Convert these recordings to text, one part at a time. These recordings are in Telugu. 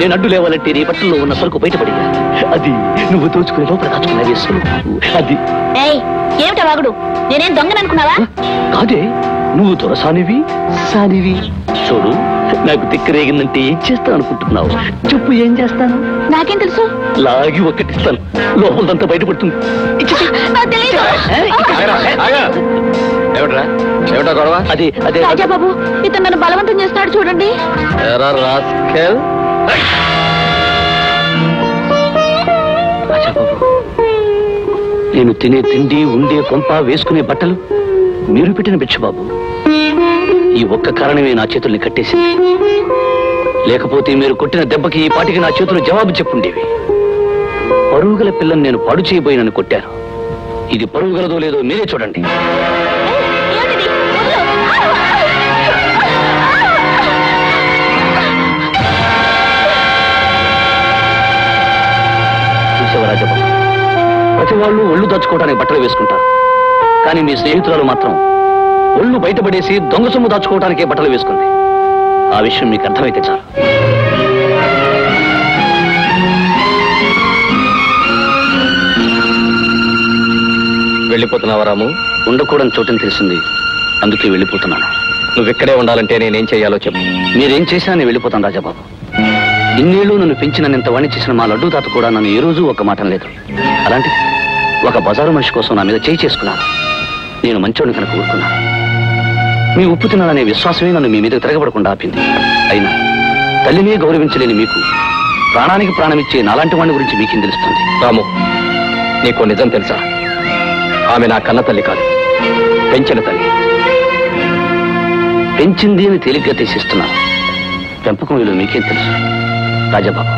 నేను అడ్డు లేవాలంటే నీ బట్టల్లో ఉన్న సరుకు బయటపడి అది నువ్వు దోచుకునే లోపల దాచుకున్నది సరుకు. అది ఏమిటా వాగుడు? నేనేం దొంగననుకున్నావా? కాదే, నువ్వు దొరసానివి సానివి. చూడు, నాకు తిక్కరేగిందంటే ఏం చేస్తాను అనుకుంటున్నావు? చెప్పు, ఏం చేస్తాను? నాకేం తెలుసు? లాగి ఒక్కటిస్తాను, లోపలంతా బయటపడుతుంది. ఏమిటా గొడవ? అదే అదే రాజాబాబు, ఇతను నన్ను బలవంతం చేస్తాడు చూడండి. రాజాబాబు, నేను తినే తిండి, ఉండే కొంప, వేసుకునే బట్టలు మీరు పెట్టిన భిక్ష బాబు. ఈ ఒక్క కారణమే నా చేతుల్ని కట్టేసింది. లేకపోతే మీరు కొట్టిన దెబ్బకి ఈ పాటికి నా చేతులు జవాబు చెప్పుండేవి. పరుగుల పిల్లని నేను పాడు చేయబోయినని కొట్టాను. ఇది పరుగుగలదో లేదో మీరే చూడండి. రాజబాబు, ప్రతి వాళ్ళు ఒళ్ళు దాచుకోవడానికి బట్టలు వేసుకుంటారు. కానీ మీ స్నేహితురాలు మాత్రం ఒళ్ళు బయటపడేసి దొంగ సొమ్ము దాచుకోవడానికే బట్టలు వేసుకుంది. ఆ విషయం మీకు అర్థమైతే చాలు. వెళ్ళిపోతున్నావా రాము? ఉండకూడని చోటని తెలిసింది, అందుకే వెళ్ళిపోతున్నాను. నువ్వెక్కడే ఉండాలంటే నేనేం చేయాలో చెప్పు. మీరేం చేసినా నేను వెళ్ళిపోతాను రాజాబాబు. ఇన్నేళ్లు నన్ను పెంచినంత వాణి చేసిన మా లడ్డూ తాత కూడా నన్ను ఏ రోజు ఒక మాట లేదు. అలాంటి ఒక బజారు మనిషి కోసం నా మీద చేయి చేసుకున్నాను. నేను మంచోడిని కనుక ఊరుకున్నాను. మీ ఉప్పు తినాలనే విశ్వాసమే నన్ను మీ మీద తిరగబడకుండా ఆపింది. అయినా తల్లినే గౌరవించలేని మీకు ప్రాణానికి ప్రాణమిచ్చే నాలాంటి వాడిని గురించి మీకేం తెలుస్తుంది? రాము, నీకు నిజం తెలుసా? ఆమె నా కన్న తల్లి కాదు, పెంచిన తల్లి. పెంచింది అని తేలిగ్గా తీసిస్తున్నారు. పెంపకం విలువ మీకేం తెలుసు? రాజాబాబు,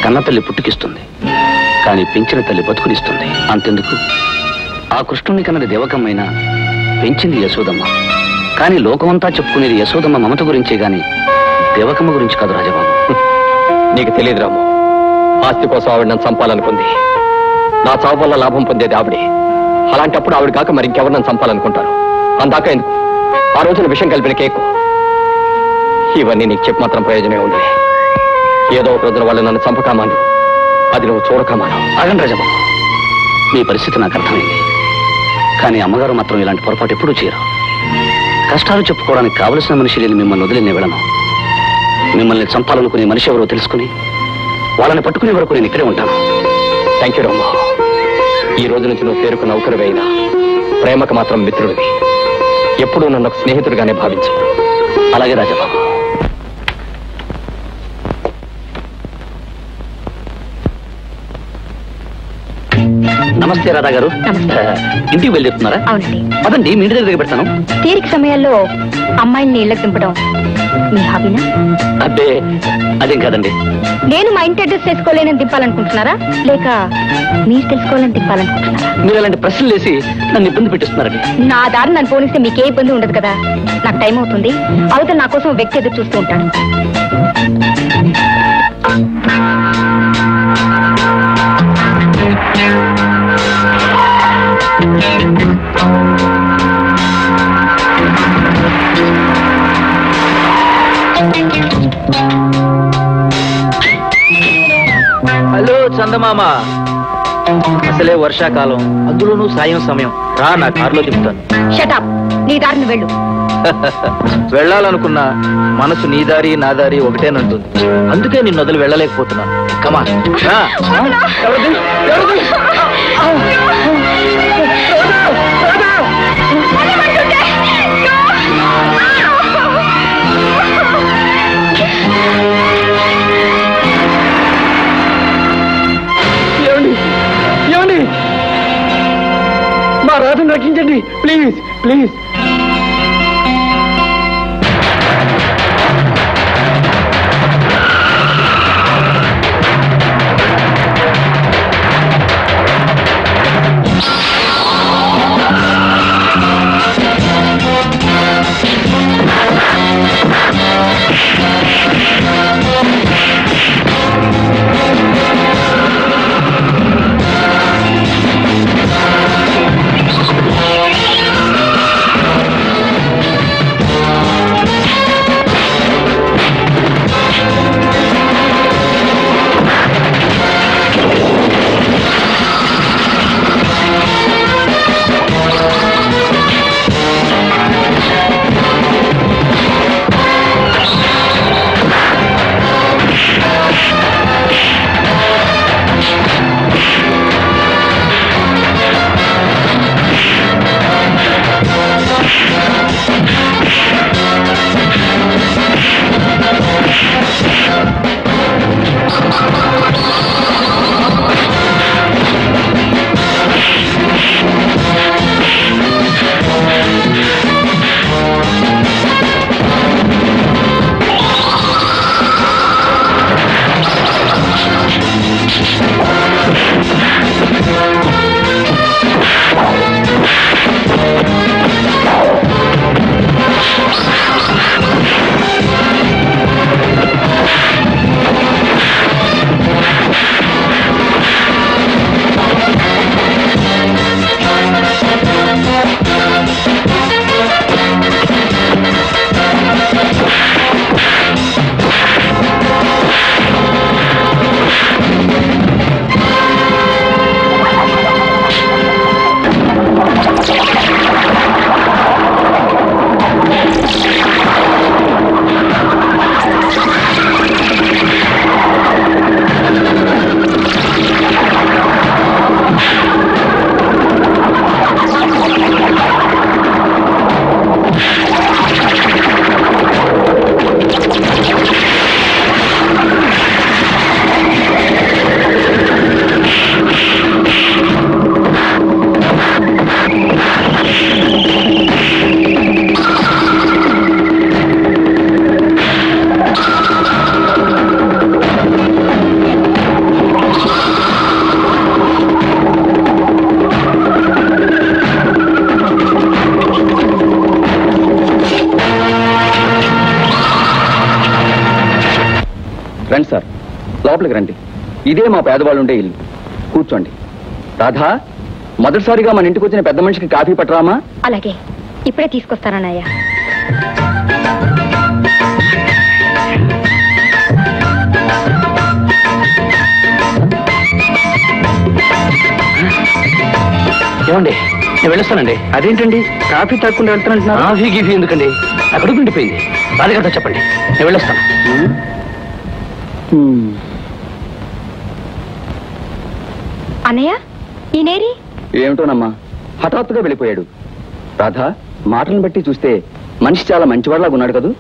కన్న తల్లి పుట్టుకిస్తుంది, కానీ పెంచిన తల్లి బతుకునిస్తుంది. అంతెందుకు, ఆ కృష్ణుని కన్నది దేవకమ్మైనా పెంచింది యశోదమ్మ. కానీ లోకమంతా చెప్పుకునేది యశోదమ్మ మమత గురించే గాని దేవకమ్మ గురించి కాదు రాజాబాబు. నీకు తెలియదు రాము, ఆస్తి కోసం ఆవిడ నన్ను చంపాలనుకుంది. నా చావు వల్ల లాభం పొందేది ఆవిడే. అలాంటప్పుడు ఆవిడ కాక మరి ఇంకెవరు నన్ను చంపాలనుకుంటారు? అందాక ఎందుకు ఆ రోజున విషయం కలిపిన కేకు? ఇవన్నీ నీకు చెప్పి మాత్రం ప్రయోజనమే ఉంది. ఏదో ఒక రోజున వాళ్ళు నన్ను చంపకామాను, అది నువ్వు చూడకమాను. ఆగండి రాజాబాబు, మీ పరిస్థితి నాకు అర్థమైంది. కానీ అమ్మగారు మాత్రం ఇలాంటి పొరపాటు ఎప్పుడూ చేయరు. కష్టాలు చెప్పుకోవడానికి కావలసిన మనిషి లేని మిమ్మల్ని వదిలి నేను వెళ్ళను. మిమ్మల్ని చంపాలనుకునే మనిషి ఎవరో తెలుసుకుని వాళ్ళని పట్టుకునే వరకు నేను ఇక్కడే ఉంటాను. థ్యాంక్ యూ రామ్మా. ఈ రోజు నుంచి నువ్వు పేరుకు నౌకరువైనా ప్రేమకు మాత్రం మిత్రుడివి. ఎప్పుడూ నన్ను ఒక స్నేహితుడిగానే భావించు. అలాగే రాజాబాబు. నమస్తే రాధా గారు. ఇంటికి వెళ్ళిస్తున్నారా? అవునండి. అదండి, మీ ఇంటి దగ్గర పెడతాను. తీరిక సమయాల్లో అమ్మాయిని ఇళ్ళకి దింపడం మీ హాబీనా? అదే అదేం కాదండి. నేను మా ఇంటి అడ్రస్ తెలుసుకోలేనని దింపాలనుకుంటున్నారా, లేక మీరు తెలుసుకోవాలని దింపాలనుకుంటున్నారా? మీరు అలాంటి ప్రశ్నలు వేసి నన్ను ఇబ్బంది పెట్టిస్తున్నారండి. నా దారి నన్ను పోలిస్తే మీకే ఇబ్బంది ఉండదు కదా. నాకు టైం అవుతుంది, అవతల నా కోసం వ్యక్తి ఎదురు చూస్తూ ఉంటాడు. హలో చందమామ, అసలే వర్షాకాలం, అందులోనూ సాయం సమయం. రా, నా కారులో దింపుతాను. షటప్, నీ దారిని వెళ్ళు. వెళ్ళాలనుకున్నా మనసు నీ దారి నా దారి ఒకటేనంటుంది. అందుకే నిన్ను వదిలి వెళ్ళలేకపోతున్నాను. కమా. ఏమండి, మా రాధను రక్షించండి ప్లీజ్ ప్లీజ్. లోపలికి రండి. ఇదే మా పేదవాళ్ళు ఉండే ఇల్లు. కూర్చోండి. రాధా, మొదటిసారిగా మన ఇంటికి వచ్చిన పెద్ద మనిషికి కాఫీ పట్టరామా? అలాగే, ఇప్పుడే తీసుకొస్తానన్నయ్య. ఏమండి, నేను వెళ్ళొస్తానండి. అదేంటండి కాఫీ తాకుండా వెళ్తానంటున్నారు? కాఫీ గీఫీ ఎందుకండి? అక్కడ ఉండిపోయింది. రాధిగారితో చెప్పండి, నేను వెళ్ళొస్తాను. అన్నయ్య, ఈ నేరి ఏమిటోనమ్మా, హఠాత్తుగా వెళ్ళిపోయాడు. రాధా, మాటలను బట్టి చూస్తే మనిషి చాలా మంచివాళ్ళగా ఉన్నాడు కదూ.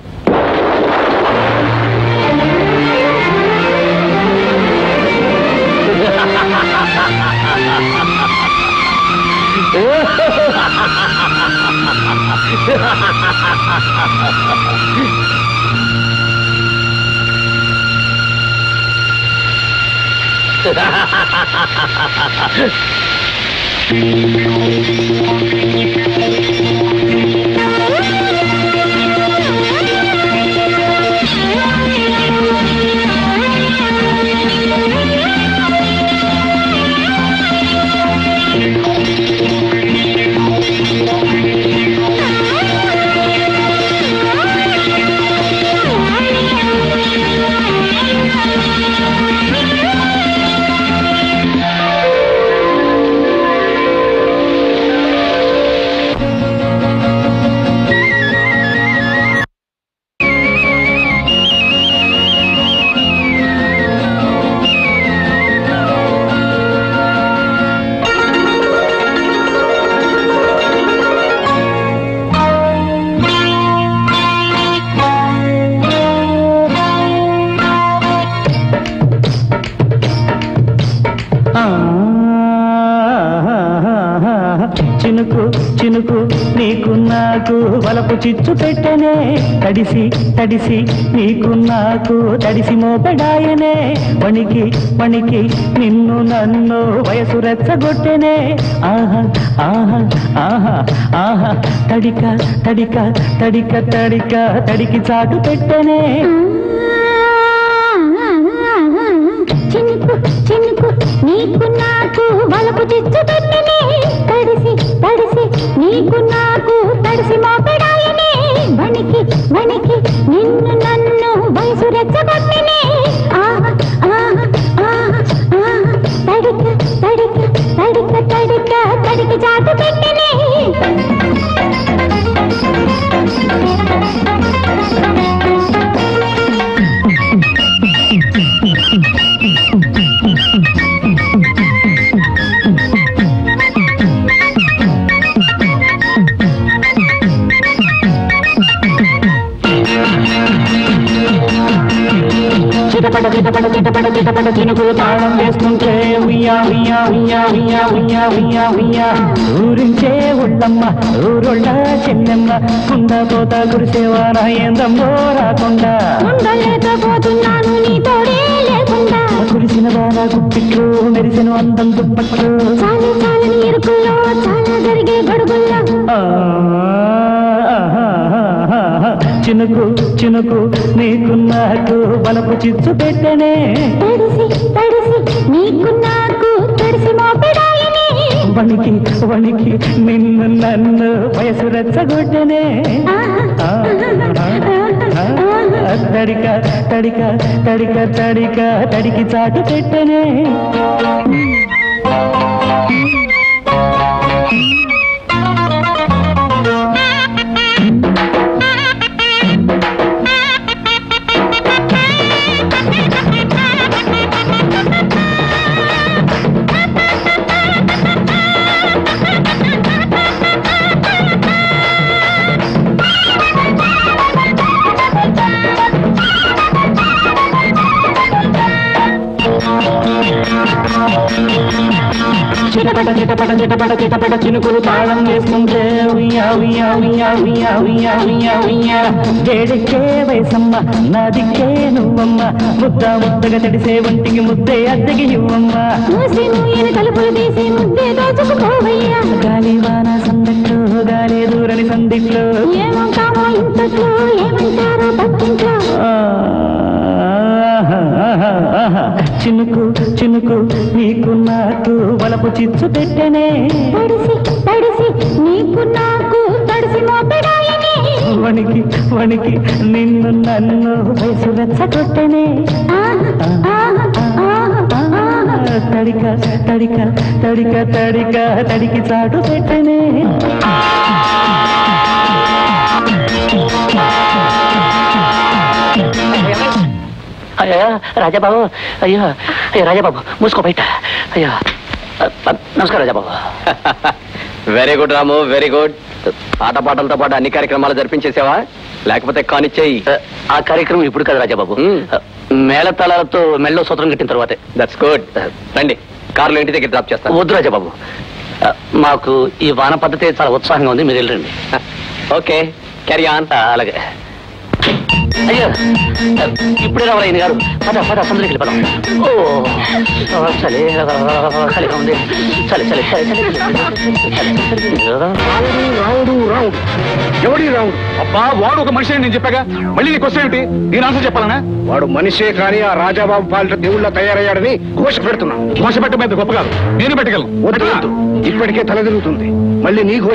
చినుకు చినుకు నీకు నాకు వలపు చిచ్చు పెట్టనే, తడిసి తడిసి నీకు నాకు తడిసి మోపెడాయనే, వణికి వణికి నిన్ను నన్ను వయసు రెచ్చగొట్టెనే. ఆహా ఆహా ఆహా ఆహా, తడిక తడిక తడిక తడిక తడికి చాటు పెట్టనే. చినుకు చినుకు నీకు నాకు వలపు చిచ్చు పెట్టనే, తడిసి తడిసి నీకు నాకు తడిసి మోపెడాయనే, వణికి వణికి నిన్ను నన్ను వయసు రెచ్చగొట్టనే. ఆహా ఆహా ఆహా ఆహా, తడిక తడిక తడిక తడిక తడికి చాటు పెట్టనే. చిటపట చిటపట చిటపట చిటపట చినుకులు తాళం వేస్తుంటే ఉయ్యా ఉయ్యా ఉయ్యా ఉయ్యా ఉయ్యా ఉయ్యా ఉయ్యా, ఊరించే ఉళ్ళమ్మ ఊరుళ్ళ చెన్నెమ్మ, కుండపోత కురిసేవార ఏందమ్మో రాకుండా, ఉండలేకపోతున్నాను నీ తోడే లేకుండా, కురిసిన బాల గుప్పిట్లు మెరిసిన అందం దుప్పట్లు, చాలు చాలని ఇరుకుల్లో చాలా జరిగే గడుగుల్లో. చినుకు చినుకు నీకు నాకు బలపు చిచ్చు పెట్టనే, తడిసి తడిసి నీకు నాకు తడిసి మోపెడాయనే, వణికి వణికి నిన్ను నన్ను వయసు రెచ్చగొట్టనే. తడిక తడిక తడిక తడిక తడికి చాటు పెట్టనే. చిటపట చిటపట చిటపట చిటపట చినుకులు తాళం వేస్తుంటే ఉయ్యా ఉయ్యా ఉయ్యా ఉయ్యా ఉయ్యా ఉయ్యా ఉయ్యా, వేడికే వయసమ్మ నాదికే నువ్వమ్మ, ముద్ద ముద్దగా తడిసే వంటికి ముద్దే అద్దెకి ఇవ్వమ్మ, తలుపులు తీసి ముద్దే దోచుకుపోవయ్యా, గాలి వాన సందట్లో గాలి దూరని సందిట్లో, ఏమంటావో ఇంతట్లో ఏమంటారో పక్కింట్లో. చినుకు చినుకు నీకు నాకు వలపు చిచ్చు పెట్టనే తడిసి తడిసి నీకు నాకు తడిసి మోపెడాయనే వణికి వణికి నిన్ను నన్ను వయసు వెచ్చగొట్టనే తడిక తడిక తడిక తడిక తడికి చాటు పెట్టనే అయ్యా రాజాబాబు, అయ్యో అయ్యా రాజాబాబు, మూసుకో బయట. అయ్యా నమస్కారం రాజాబాబు. వెరీ గుడ్ రాము, వెరీ గుడ్. ఆటపాటలతో పాటు అన్ని కార్యక్రమాలు జరిపించేసావా? లేకపోతే కానిచ్చేయి. ఆ కార్యక్రమం ఇప్పుడు కదా రాజాబాబు, మేళతాళాలతో మెళ్ళో సూత్రం కట్టిన తర్వాతే. That's good. రండి, కారులో ఇంటి దగ్గర డ్రాప్ చేస్తాను. వద్దు రాజాబాబు, మాకు ఈ వాన పద్ధతి చాలా ఉత్సాహంగా ఉంది, మీరు వెళ్ళండి. Okay, carry on. అలాగే. అయ్యో ఇప్పుడే రావాలి ఆయన గారు. పద పద సందులోకి వెళ్ళిపోదాం. ఓ చలి చలిగా ఉంది. చలి చలి చలి చలి. రావుడు ఎవడి రావుడు? అబ్బా వాడు ఒక మనిషి నేను చెప్పాగా, మళ్ళీ నీకు వస్తే ఏమిటి? నేను ఆన్సర్ చెప్పాలనా? వాడు మనిషే కానీ ఆ రాజాబాబు పాలిట దేవుళ్ళ తయారయ్యాడని ఘోష పెడుతున్నా. ఘోష పెట్టడం గొప్ప కాదు, నేను పెట్టగలను. ఇప్పటికే తల తిరుగుతుంది, మళ్ళీ నీ